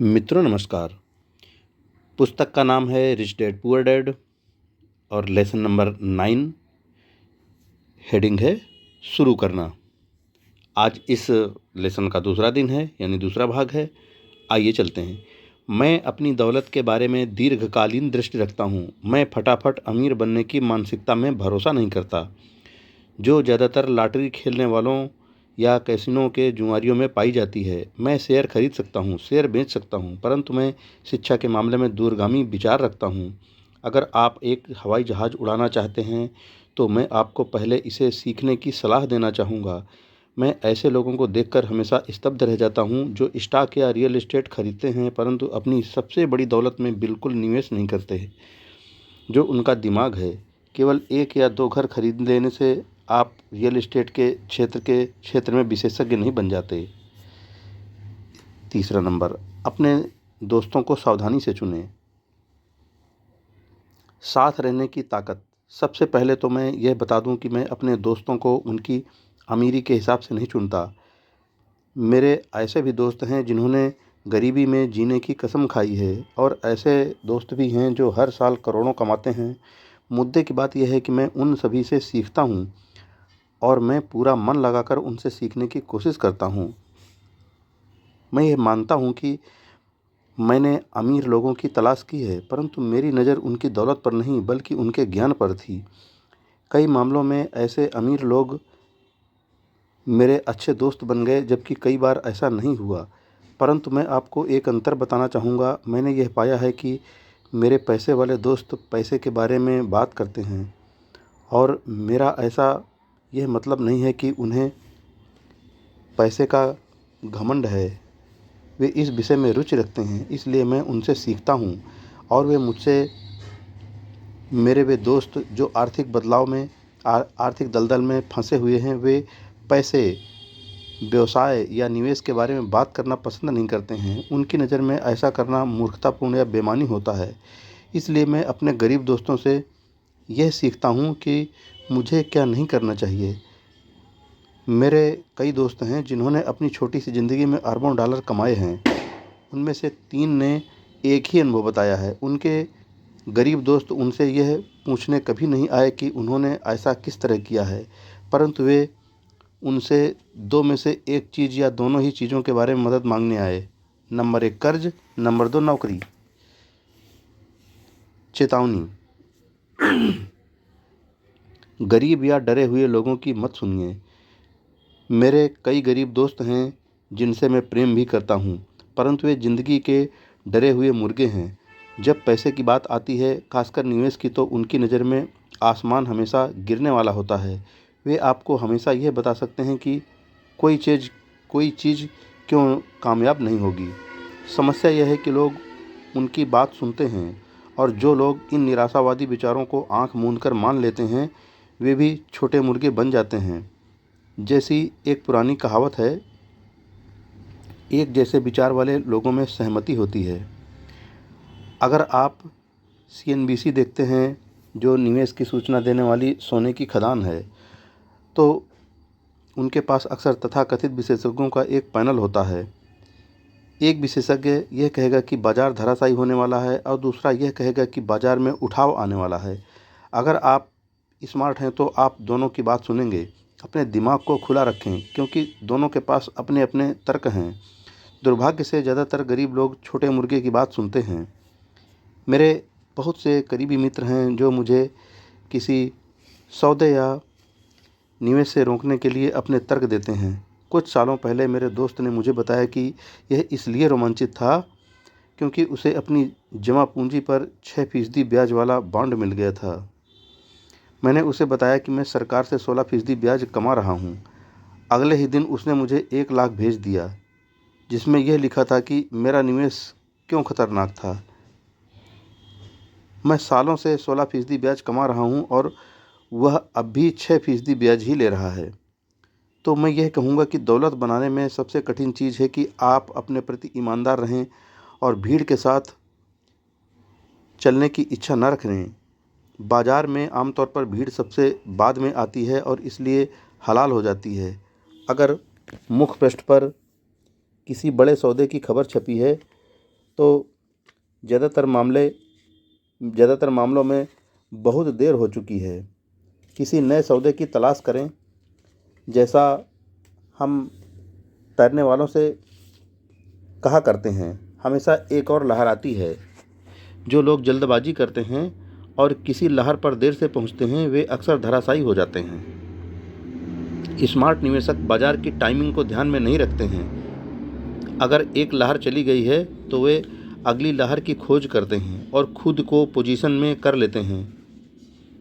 मित्रों नमस्कार। पुस्तक का नाम है रिच डैड पुअर डैड और लेसन नंबर 9। हेडिंग है शुरू करना। आज इस लेसन का दूसरा दिन है, यानी दूसरा भाग है। आइए चलते हैं। मैं अपनी दौलत के बारे में दीर्घकालीन दृष्टि रखता हूँ। मैं फटाफट अमीर बनने की मानसिकता में भरोसा नहीं करता, जो ज़्यादातर लॉटरी खेलने वालों या कैसीनो के जुआरियों में पाई जाती है। मैं शेयर खरीद सकता हूँ, शेयर बेच सकता हूँ, परंतु मैं शिक्षा के मामले में दूरगामी विचार रखता हूँ। अगर आप एक हवाई जहाज़ उड़ाना चाहते हैं तो मैं आपको पहले इसे सीखने की सलाह देना चाहूँगा। मैं ऐसे लोगों को देखकर हमेशा स्तब्ध रह जाता हूँ जो स्टॉक या रियल एस्टेट खरीदते हैं परंतु अपनी सबसे बड़ी दौलत में बिल्कुल निवेश नहीं करते। जो उनका दिमाग है, केवल 1 या 2 घर खरीद लेने से आप रियल एस्टेट के क्षेत्र में विशेषज्ञ नहीं बन जाते। तीसरा नंबर, अपने दोस्तों को सावधानी से चुनें। साथ रहने की ताकत। सबसे पहले तो मैं यह बता दूं कि मैं अपने दोस्तों को उनकी अमीरी के हिसाब से नहीं चुनता। मेरे ऐसे भी दोस्त हैं जिन्होंने गरीबी में जीने की कसम खाई है और ऐसे दोस्त भी हैं जो हर साल करोड़ों कमाते हैं। मुद्दे की बात यह है कि मैं उन सभी से सीखता हूँ और मैं पूरा मन लगाकर उनसे सीखने की कोशिश करता हूँ। मैं ये मानता हूँ कि मैंने अमीर लोगों की तलाश की है, परंतु मेरी नज़र उनकी दौलत पर नहीं बल्कि उनके ज्ञान पर थी। कई मामलों में ऐसे अमीर लोग मेरे अच्छे दोस्त बन गए, जबकि कई बार ऐसा नहीं हुआ। परंतु मैं आपको एक अंतर बताना चाहूँगा। मैंने यह पाया है कि मेरे पैसे वाले दोस्त पैसे के बारे में बात करते हैं और मेरा ऐसा यह मतलब नहीं है कि उन्हें पैसे का घमंड है। वे इस विषय में रुचि रखते हैं, इसलिए मैं उनसे सीखता हूँ और वे मुझसे मेरे वे दोस्त जो आर्थिक बदलाव में आर्थिक दलदल में फंसे हुए हैं, वे पैसे, व्यवसाय या निवेश के बारे में बात करना पसंद नहीं करते हैं। उनकी नज़र में ऐसा करना मूर्खतापूर्ण या बेईमानी होता है। इसलिए मैं अपने गरीब दोस्तों से यह सीखता हूँ कि मुझे क्या नहीं करना चाहिए। मेरे कई दोस्त हैं जिन्होंने अपनी छोटी सी ज़िंदगी में अरबों डॉलर कमाए हैं। उनमें से 3 ने एक ही अनुभव बताया है। उनके गरीब दोस्त उनसे यह पूछने कभी नहीं आए कि उन्होंने ऐसा किस तरह किया है, परंतु वे उनसे 2 में से एक चीज़ या दोनों ही चीज़ों के बारे में मदद मांगने आए। नंबर 1 कर्ज, नंबर 2 नौकरी। चेतावनी, गरीब या डरे हुए लोगों की मत सुनिए। मेरे कई गरीब दोस्त हैं जिनसे मैं प्रेम भी करता हूँ, परंतु वे ज़िंदगी के डरे हुए मुर्गे हैं। जब पैसे की बात आती है, खासकर निवेश की, तो उनकी नज़र में आसमान हमेशा गिरने वाला होता है। वे आपको हमेशा यह बता सकते हैं कि कोई चीज़ क्यों कामयाब नहीं होगी। समस्या यह है कि लोग उनकी बात सुनते हैं और जो लोग इन निराशावादी विचारों को आंख मूंद कर मान लेते हैं, वे भी छोटे मुर्गे बन जाते हैं। जैसी एक पुरानी कहावत है, एक जैसे विचार वाले लोगों में सहमति होती है। अगर आप CNBC देखते हैं, जो निवेश की सूचना देने वाली सोने की खदान है, तो उनके पास अक्सर तथाकथित विशेषज्ञों का एक पैनल होता है। एक विशेषज्ञ यह कहेगा कि बाज़ार धराशायी होने वाला है और दूसरा यह कहेगा कि बाज़ार में उठाव आने वाला है। अगर आप स्मार्ट हैं तो आप दोनों की बात सुनेंगे। अपने दिमाग को खुला रखें, क्योंकि दोनों के पास अपने अपने तर्क हैं। दुर्भाग्य से ज़्यादातर गरीब लोग छोटे मुर्गे की बात सुनते हैं। मेरे बहुत से करीबी मित्र हैं जो मुझे किसी सौदे या निवेश से रोकने के लिए अपने तर्क देते हैं। कुछ सालों पहले मेरे दोस्त ने मुझे बताया कि यह इसलिए रोमांचित था क्योंकि उसे अपनी जमा पूंजी पर 6% ब्याज वाला बॉन्ड मिल गया था। मैंने उसे बताया कि मैं सरकार से 16% ब्याज कमा रहा हूँ। अगले ही दिन उसने मुझे 1 लाख भेज दिया, जिसमें यह लिखा था कि मेरा निवेश क्यों खतरनाक था। मैं सालों से 16% ब्याज कमा रहा हूँ और वह अब भी 6% ब्याज ही ले रहा है। तो मैं यह कहूँगा कि दौलत बनाने में सबसे कठिन चीज़ है कि आप अपने प्रति ईमानदार रहें और भीड़ के साथ चलने की इच्छा न रखें। बाज़ार में आमतौर पर भीड़ सबसे बाद में आती है और इसलिए हलाल हो जाती है। अगर मुखपृष्ठ पर किसी बड़े सौदे की खबर छपी है तो ज़्यादातर मामलों में बहुत देर हो चुकी है। किसी नए सौदे की तलाश करें। जैसा हम तैरने वालों से कहा करते हैं, हमेशा एक और लहर आती है। जो लोग जल्दबाजी करते हैं और किसी लहर पर देर से पहुंचते हैं, वे अक्सर धराशायी हो जाते हैं। स्मार्ट निवेशक बाजार की टाइमिंग को ध्यान में नहीं रखते हैं। अगर एक लहर चली गई है तो वे अगली लहर की खोज करते हैं और खुद को पोजीशन में कर लेते हैं।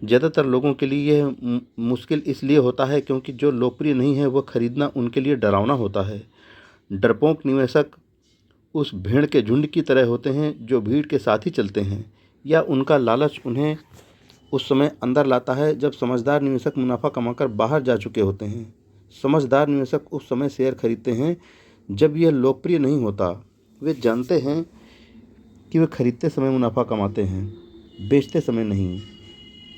ज़्यादातर लोगों के लिए यह मुश्किल इसलिए होता है क्योंकि जो लोकप्रिय नहीं है वह खरीदना उनके लिए डरावना होता है। डरपोक निवेशक उस भेड़ के झुंड की तरह होते हैं जो भीड़ के साथ ही चलते हैं, या उनका लालच उन्हें उस समय अंदर लाता है जब समझदार निवेशक मुनाफा कमाकर बाहर जा चुके होते हैं। समझदार निवेशक उस समय शेयर खरीदते हैं जब यह लोकप्रिय नहीं होता। वे जानते हैं कि वे खरीदते समय मुनाफा कमाते हैं, बेचते समय नहीं।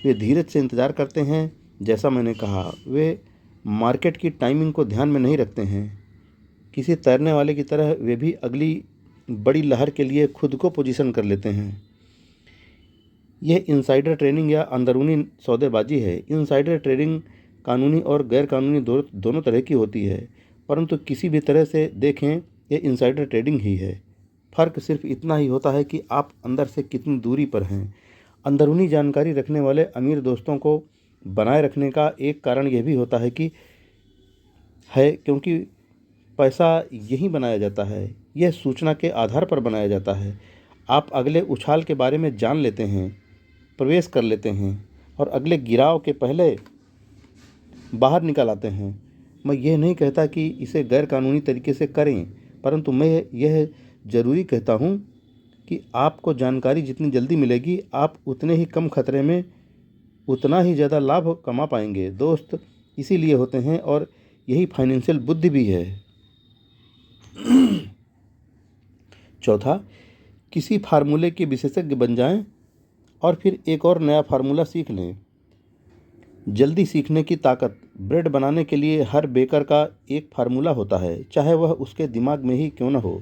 वे धीरज से इंतज़ार करते हैं। जैसा मैंने कहा, वे मार्केट की टाइमिंग को ध्यान में नहीं रखते हैं। किसी तैरने वाले की तरह वे भी अगली बड़ी लहर के लिए खुद को पोजीशन कर लेते हैं। यह इनसाइडर ट्रेडिंग या अंदरूनी सौदेबाजी है। इनसाइडर ट्रेडिंग कानूनी और गैर कानूनी दोनों तरह की होती है, परंतु किसी भी तरह से देखें, यह इनसाइडर ट्रेडिंग ही है। फ़र्क सिर्फ इतना ही होता है कि आप अंदर से कितनी दूरी पर हैं। अंदरूनी जानकारी रखने वाले अमीर दोस्तों को बनाए रखने का एक कारण यह भी होता है क्योंकि पैसा यहीं बनाया जाता है। यह सूचना के आधार पर बनाया जाता है। आप अगले उछाल के बारे में जान लेते हैं, प्रवेश कर लेते हैं और अगले गिराव के पहले बाहर निकल आते हैं। मैं यह नहीं कहता कि इसे गैर कानूनी तरीके से करें, परंतु मैं यह ज़रूरी कहता हूँ कि आपको जानकारी जितनी जल्दी मिलेगी, आप उतने ही कम खतरे में उतना ही ज़्यादा लाभ कमा पाएंगे। दोस्त इसीलिए होते हैं और यही फाइनेंशियल बुद्धि भी है। चौथा, किसी फार्मूले के विशेषज्ञ बन जाएं और फिर एक और नया फार्मूला सीख लें। जल्दी सीखने की ताकत। ब्रेड बनाने के लिए हर बेकर का एक फार्मूला होता है, चाहे वह उसके दिमाग में ही क्यों न हो।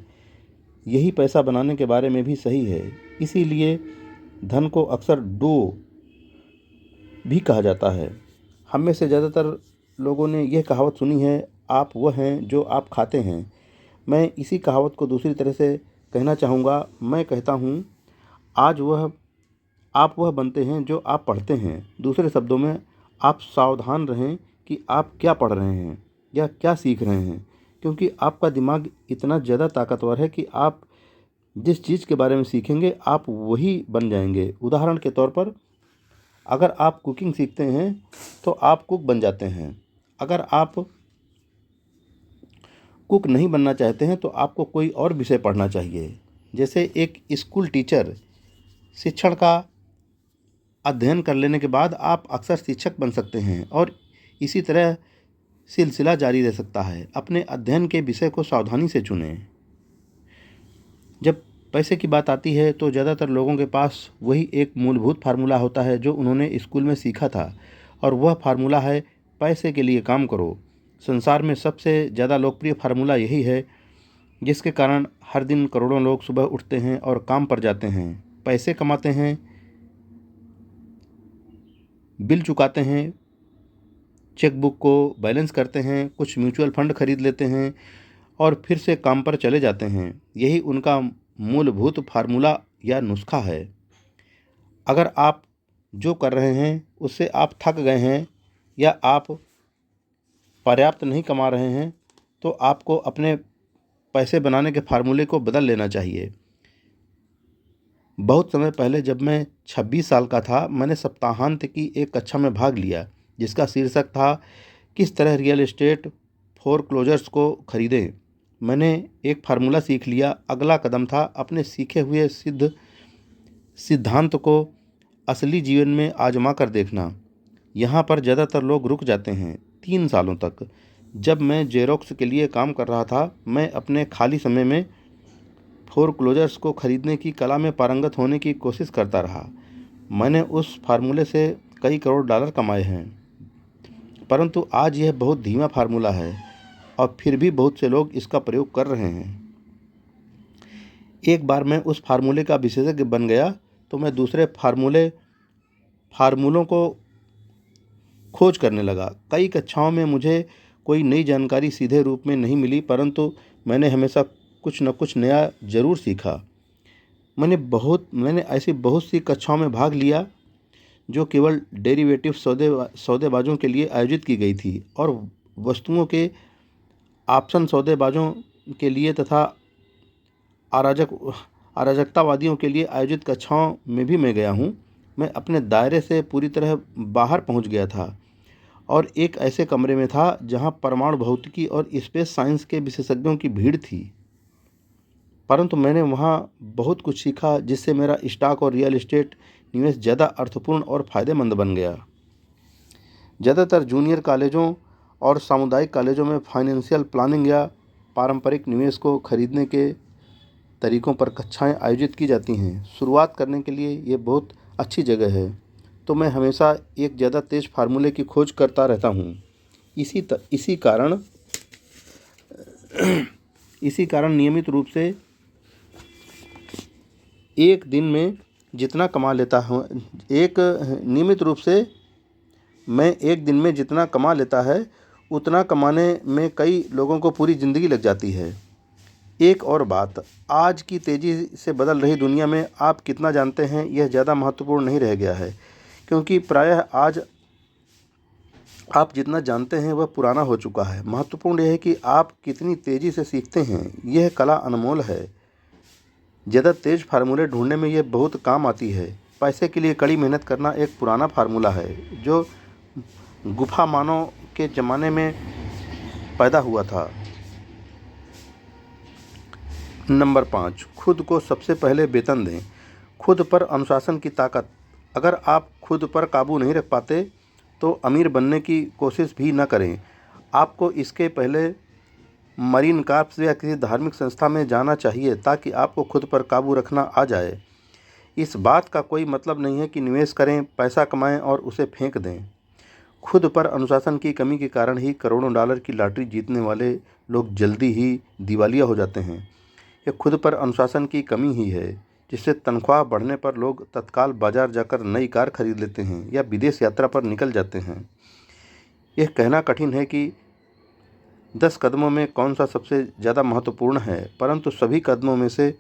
यही पैसा बनाने के बारे में भी सही है। इसीलिए धन को अक्सर डो भी कहा जाता है। हम में से ज़्यादातर लोगों ने यह कहावत सुनी है, आप वह हैं जो आप खाते हैं। मैं इसी कहावत को दूसरी तरह से कहना चाहूँगा। मैं कहता हूँ, आप वह बनते हैं जो आप पढ़ते हैं। दूसरे शब्दों में, आप सावधान रहें कि आप क्या पढ़ रहे हैं या क्या सीख रहे हैं, क्योंकि आपका दिमाग इतना ज़्यादा ताकतवर है कि आप जिस चीज़ के बारे में सीखेंगे, आप वही बन जाएंगे। उदाहरण के तौर पर, अगर आप कुकिंग सीखते हैं तो आप कुक बन जाते हैं। अगर आप कुक नहीं बनना चाहते हैं तो आपको कोई और विषय पढ़ना चाहिए। जैसे एक स्कूल टीचर शिक्षण का अध्ययन कर लेने के बाद आप अक्सर शिक्षक बन सकते हैं, और इसी तरह सिलसिला जारी रह सकता है। अपने अध्ययन के विषय को सावधानी से चुनें। जब पैसे की बात आती है तो ज़्यादातर लोगों के पास वही एक मूलभूत फार्मूला होता है जो उन्होंने स्कूल में सीखा था, और वह फार्मूला है, पैसे के लिए काम करो। संसार में सबसे ज़्यादा लोकप्रिय फार्मूला यही है, जिसके कारण हर दिन करोड़ों लोग सुबह उठते हैं और काम पर जाते हैं, पैसे कमाते हैं, बिल चुकाते हैं, चेकबुक को बैलेंस करते हैं, कुछ म्यूचुअल फंड खरीद लेते हैं और फिर से काम पर चले जाते हैं। यही उनका मूलभूत फार्मूला या नुस्खा है। अगर आप जो कर रहे हैं उससे आप थक गए हैं या आप पर्याप्त नहीं कमा रहे हैं, तो आपको अपने पैसे बनाने के फार्मूले को बदल लेना चाहिए। बहुत समय पहले जब मैं 26 साल का था, मैंने सप्ताहांत की एक कक्षा में भाग लिया जिसका शीर्षक था, किस तरह रियल एस्टेट फोरक्लोजर्स को खरीदें। मैंने एक फार्मूला सीख लिया। अगला कदम था अपने सीखे हुए सिद्धांत को असली जीवन में आजमा कर देखना। यहाँ पर ज़्यादातर लोग रुक जाते हैं। 3 सालों तक जब मैं जेरोक्स के लिए काम कर रहा था, मैं अपने खाली समय में फोरक्लोजर्स को खरीदने की कला में पारंगत होने की कोशिश करता रहा। मैंने उस फार्मूले से कई करोड़ डॉलर कमाए हैं, परंतु आज यह बहुत धीमा फार्मूला है और फिर भी बहुत से लोग इसका प्रयोग कर रहे हैं। एक बार मैं उस फार्मूले का विशेषज्ञ बन गया तो मैं दूसरे फार्मूलों को खोज करने लगा। कई कक्षाओं में मुझे कोई नई जानकारी सीधे रूप में नहीं मिली, परंतु मैंने हमेशा कुछ न कुछ नया ज़रूर सीखा। मैंने ऐसी बहुत सी कक्षाओं में भाग लिया जो केवल डेरिवेटिव सौदेबाजों के लिए आयोजित की गई थी, और वस्तुओं के ऑप्शन सौदेबाजों के लिए तथा अराजकतावादियों के लिए आयोजित कक्षाओं में भी मैं गया हूँ। मैं अपने दायरे से पूरी तरह बाहर पहुँच गया था और एक ऐसे कमरे में था जहाँ परमाणु भौतिकी और स्पेस साइंस के विशेषज्ञों की भीड़ थी। परंतु मैंने वहाँ बहुत कुछ सीखा जिससे मेरा स्टॉक और रियल एस्टेट निवेश ज़्यादा अर्थपूर्ण और फ़ायदेमंद बन गया। ज़्यादातर जूनियर कॉलेजों और सामुदायिक कॉलेजों में फाइनेंशियल प्लानिंग या पारंपरिक निवेश को खरीदने के तरीक़ों पर कक्षाएं आयोजित की जाती हैं। शुरुआत करने के लिए ये बहुत अच्छी जगह है, तो मैं हमेशा एक ज़्यादा तेज़ फार्मूले की खोज करता रहता हूँ। इसी कारण नियमित रूप से एक दिन में जितना कमा लेता हूँ मैं एक दिन में जितना कमा लेता है उतना कमाने में कई लोगों को पूरी ज़िंदगी लग जाती है। एक और बात, आज की तेज़ी से बदल रही दुनिया में आप कितना जानते हैं यह ज़्यादा महत्वपूर्ण नहीं रह गया है, क्योंकि प्रायः आज आप जितना जानते हैं वह पुराना हो चुका है। महत्वपूर्ण यह है कि आप कितनी तेज़ी से सीखते हैं। यह कला अनमोल है। ज़्यादा तेज़ फार्मूले ढूंढने में यह बहुत काम आती है। पैसे के लिए कड़ी मेहनत करना एक पुराना फार्मूला है जो गुफा मानव के ज़माने में पैदा हुआ था। नंबर 5, खुद को सबसे पहले वेतन दें। खुद पर अनुशासन की ताकत। अगर आप खुद पर काबू नहीं रख पाते तो अमीर बनने की कोशिश भी न करें। आपको इसके पहले मरीन कॉर्प्स या किसी धार्मिक संस्था में जाना चाहिए ताकि आपको खुद पर काबू रखना आ जाए। इस बात का कोई मतलब नहीं है कि निवेश करें, पैसा कमाएं और उसे फेंक दें। खुद पर अनुशासन की कमी के कारण ही करोड़ों डॉलर की लॉटरी जीतने वाले लोग जल्दी ही दिवालिया हो जाते हैं। यह खुद पर अनुशासन की कमी ही है जिससे तनख्वाह बढ़ने पर लोग तत्काल बाजार जाकर नई कार खरीद लेते हैं या विदेश यात्रा पर निकल जाते हैं। यह कहना कठिन है कि 10 कदमों में कौन सा सबसे ज़्यादा महत्वपूर्ण है, परंतु सभी कदमों में से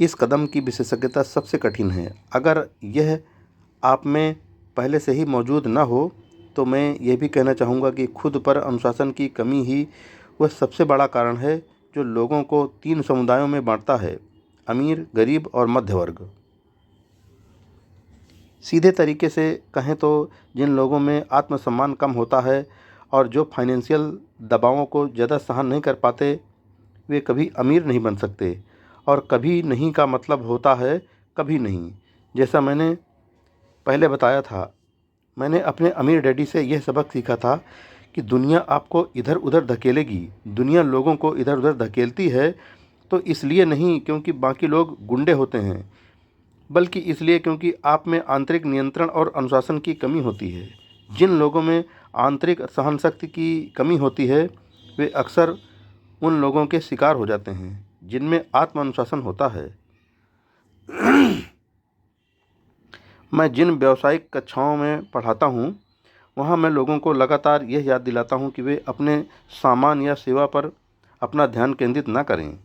इस कदम की विशेषज्ञता सबसे कठिन है। अगर यह आप में पहले से ही मौजूद न हो तो मैं ये भी कहना चाहूँगा कि खुद पर अनुशासन की कमी ही वह सबसे बड़ा कारण है जो लोगों को 3 समुदायों में बांटता है: अमीर, गरीब और मध्य वर्ग। सीधे तरीके से कहें तो जिन लोगों में आत्मसम्मान कम होता है और जो फाइनेंशियल दबावों को ज़्यादा सहन नहीं कर पाते, वे कभी अमीर नहीं बन सकते। और कभी नहीं का मतलब होता है कभी नहीं। जैसा मैंने पहले बताया था, मैंने अपने अमीर डैडी से यह सबक सीखा था कि दुनिया आपको इधर उधर धकेलेगी। दुनिया लोगों को इधर उधर धकेलती है तो इसलिए नहीं क्योंकि बाकी लोग गुंडे होते हैं, बल्कि इसलिए क्योंकि आप में आंतरिक नियंत्रण और अनुशासन की कमी होती है। जिन लोगों में आंतरिक सहनशक्ति की कमी होती है वे अक्सर उन लोगों के शिकार हो जाते हैं जिनमें आत्म अनुशासन होता है। मैं जिन व्यावसायिक कक्षाओं में पढ़ाता हूँ वहाँ मैं लोगों को लगातार यह याद दिलाता हूँ कि वे अपने सामान या सेवा पर अपना ध्यान केंद्रित न करें,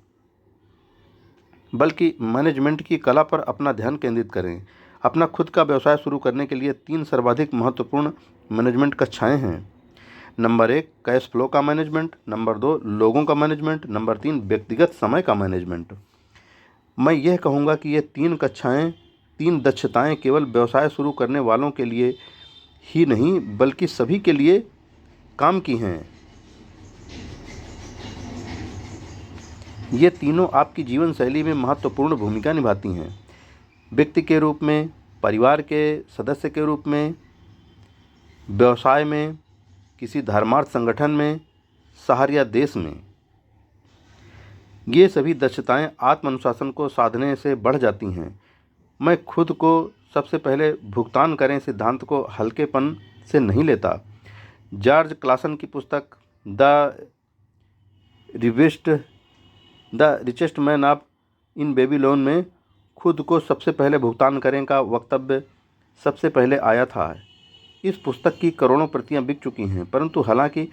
बल्कि मैनेजमेंट की कला पर अपना ध्यान केंद्रित करें। अपना खुद का व्यवसाय शुरू करने के लिए 3 सर्वाधिक महत्वपूर्ण मैनेजमेंट कक्षाएं हैं। नंबर 1, कैश फ्लो का मैनेजमेंट। नंबर 2, लोगों का मैनेजमेंट। नंबर 3, व्यक्तिगत समय का मैनेजमेंट। मैं यह कहूँगा कि ये 3 दक्षताएं केवल व्यवसाय शुरू करने वालों के लिए ही नहीं बल्कि सभी के लिए काम की हैं। ये तीनों आपकी जीवन शैली में महत्वपूर्ण भूमिका निभाती हैं। व्यक्ति के रूप में, परिवार के सदस्य के रूप में, व्यवसाय में, किसी धर्मार्थ संगठन में, शहर या देश में। ये सभी दक्षताएं आत्म अनुशासन को साधने से बढ़ जाती हैं। मैं खुद को सबसे पहले भुगतान करें सिद्धांत को हल्केपन से नहीं लेता। जॉर्ज क्लासन की पुस्तक the richest man of in baby loan में खुद को सबसे पहले भुगतान करें का वक्तव्य सबसे पहले आया था। इस पुस्तक की करोड़ों प्रतियां बिक चुकी हैं, परंतु हालांकि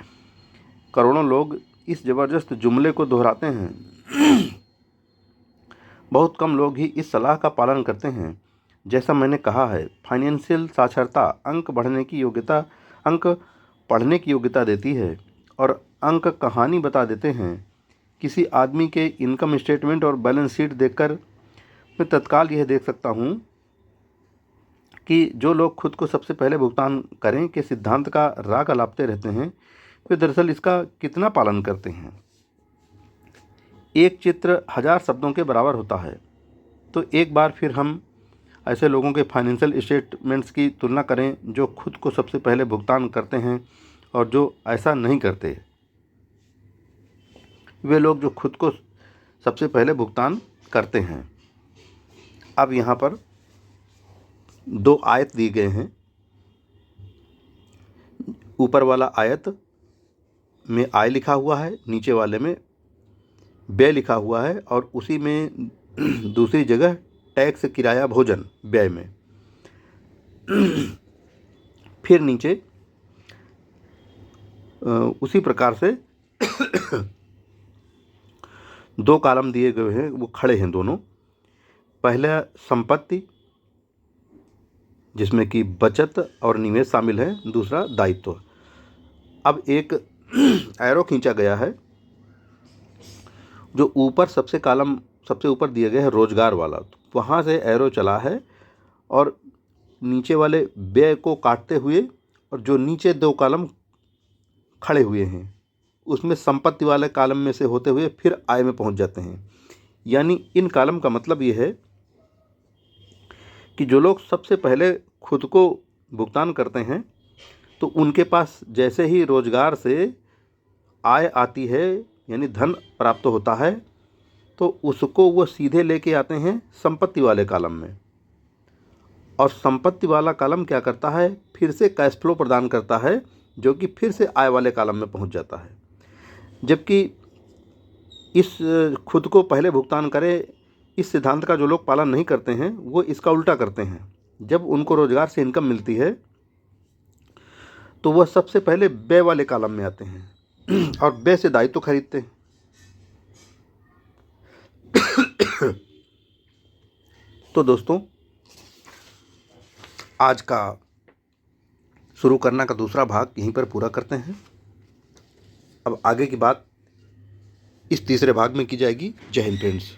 करोड़ों लोग इस ज़बरदस्त जुमले को दोहराते हैं, बहुत कम लोग ही इस सलाह का पालन करते हैं। जैसा मैंने कहा है, फाइनेंशियल साक्षरता अंक पढ़ने की योग्यता देती है और अंक कहानी बता देते हैं। किसी आदमी के इनकम स्टेटमेंट और बैलेंस शीट देखकर मैं तत्काल यह देख सकता हूँ कि जो लोग खुद को सबसे पहले भुगतान करें के सिद्धांत का राग अलापते रहते हैं, वे दरअसल इसका कितना पालन करते हैं। एक चित्र 1000 शब्दों के बराबर होता है। तो एक बार फिर हम ऐसे लोगों के फाइनेंशियल स्टेटमेंट्स की तुलना करें जो खुद को सबसे पहले भुगतान करते हैं और जो ऐसा नहीं करते। वे लोग जो खुद को सबसे पहले भुगतान करते हैं। अब यहाँ पर 2 आयत दिए गए हैं। ऊपर वाला आयत में आय लिखा हुआ है, नीचे वाले में व्यय लिखा हुआ है और उसी में दूसरी जगह टैक्स, किराया, भोजन व्यय में। फिर नीचे उसी प्रकार से 2 कॉलम दिए गए हैं, वो खड़े हैं दोनों। पहला संपत्ति जिसमें कि बचत और निवेश शामिल है, दूसरा दायित्व। अब एक एरो खींचा गया है जो ऊपर सबसे ऊपर दिया गया है रोजगार वाला, तो वहाँ से एरो चला है और नीचे वाले व्यय को काटते हुए और जो नीचे 2 कॉलम खड़े हुए हैं उसमें संपत्ति वाले कॉलम में से होते हुए फिर आय में पहुँच जाते हैं। यानी इन कॉलम का मतलब ये है कि जो लोग सबसे पहले खुद को भुगतान करते हैं तो उनके पास जैसे ही रोजगार से आय आती है, यानी धन प्राप्त होता है, तो उसको वो सीधे लेके आते हैं संपत्ति वाले कॉलम में। और संपत्ति वाला कॉलम क्या करता है, फिर से कैश फ्लो प्रदान करता है जो कि फिर से आय वाले कॉलम में पहुंच जाता है। जबकि इस खुद को पहले भुगतान करें इस सिद्धांत का जो लोग पालन नहीं करते हैं वो इसका उल्टा करते हैं। जब उनको रोजगार से इनकम मिलती है तो वह सबसे पहले व्यय वाले कॉलम में आते हैं और व्यय से दायित्व खरीदते हैं। तो दोस्तों, आज का शुरू करना का दूसरा भाग यहीं पर पूरा करते हैं। अब आगे की बात इस तीसरे भाग में की जाएगी। जय हिंद फ्रेंड्स।